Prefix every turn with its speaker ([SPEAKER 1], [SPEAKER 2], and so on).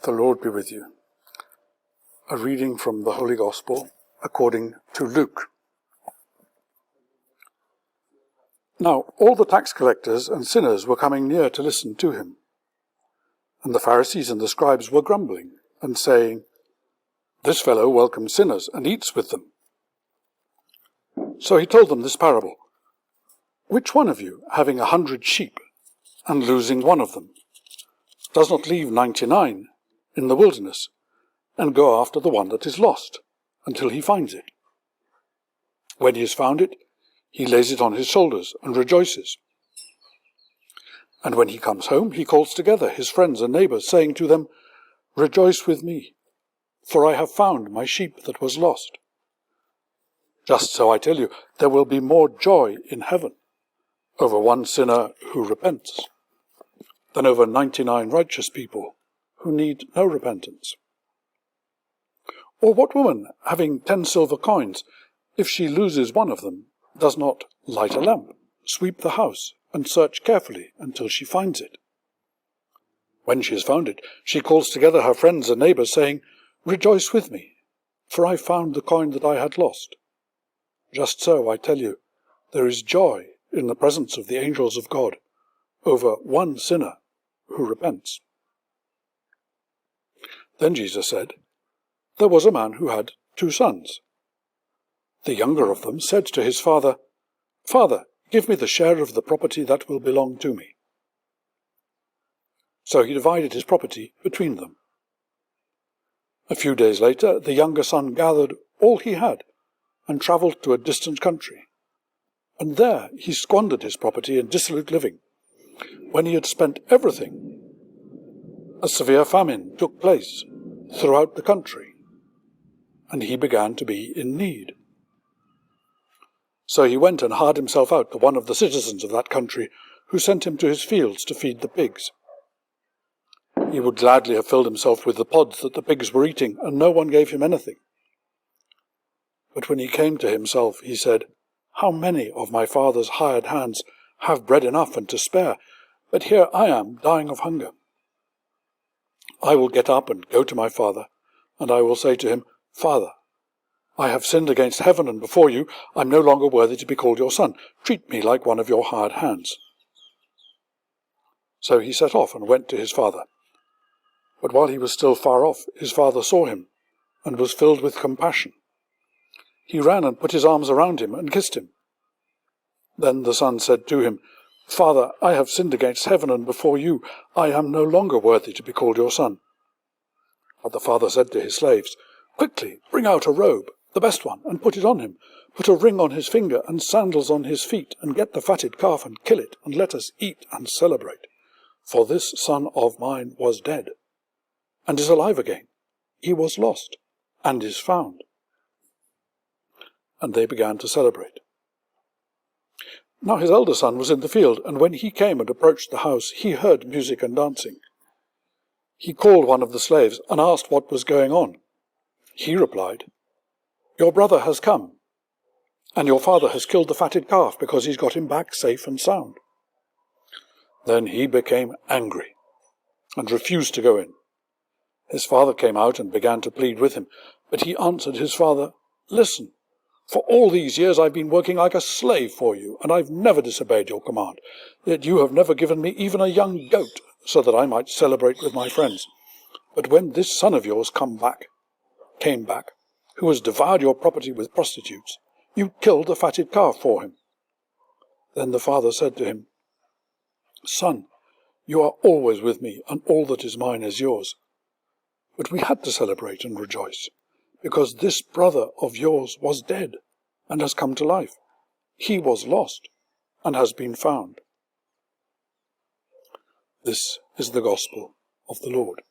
[SPEAKER 1] The Lord be with you. A reading from the Holy Gospel according to Luke. Now all the tax collectors and sinners were coming near to listen to him. And the Pharisees and the scribes were grumbling and saying, "This fellow welcomes sinners and eats with them." So he told them this parable. Which one of you, having 100 sheep and losing one of them, does not leave 99 in the wilderness and go after the one that is lost until he finds it? When he has found it, he lays it on his shoulders and rejoices. And when he comes home, he calls together his friends and neighbors, saying to them, "Rejoice with me, for I have found my sheep that was lost." Just so I tell you, there will be more joy in heaven over one sinner who repents than over 99 righteous people who need no repentance. Or what woman, having 10 silver coins, if she loses one of them, does not light a lamp, sweep the house, and search carefully until she finds it? When she has found it, she calls together her friends and neighbors, saying, "Rejoice with me, for I found the coin that I had lost." Just so, I tell you, there is joy in the presence of the angels of God over one sinner who repents. Then Jesus said, "There was a man who had 2 sons. The younger of them said to his father, 'Father, give me the share of the property that will belong to me.' So he divided his property between them. A few days later, the younger son gathered all he had and travelled to a distant country. And there he squandered his property in dissolute living. When he had spent everything, a severe famine took place throughout the country, and he began to be in need. So he went and hired himself out to one of the citizens of that country, who sent him to his fields to feed the pigs. He would gladly have filled himself with the pods that the pigs were eating, and no one gave him anything. But when he came to himself, he said, 'How many of my father's hired hands have bread enough and to spare, but here I am dying of hunger. I will get up and go to my father, and I will say to him, Father, I have sinned against heaven and before you. I am no longer worthy to be called your son. Treat me like one of your hired hands.' So he set off and went to his father. But while he was still far off, his father saw him and was filled with compassion. He ran and put his arms around him and kissed him. Then the son said to him, 'Father, I have sinned against heaven and before you. I am no longer worthy to be called your son.' But the father said to his slaves, 'Quickly, bring out a robe, the best one, and put it on him. Put a ring on his finger and sandals on his feet, and get the fatted calf and kill it, and let us eat and celebrate. For this son of mine was dead, and is alive again. He was lost, and is found.' And they began to celebrate. Now his elder son was in the field, and when he came and approached the house, he heard music and dancing. He called one of the slaves and asked what was going on. He replied, 'Your brother has come, and your father has killed the fatted calf because he's got him back safe and sound.' Then he became angry and refused to go in. His father came out and began to plead with him, but he answered his father, 'Listen, for all these years I've been working like a slave for you, and I've never disobeyed your command. Yet you have never given me even a young goat, so that I might celebrate with my friends. But when this son of yours came back, who has devoured your property with prostitutes, you killed the fatted calf for him.' Then the father said to him, 'Son, you are always with me, and all that is mine is yours. But we had to celebrate and rejoice, because this brother of yours was dead and has come to life. He was lost and has been found.' This is the gospel of the Lord.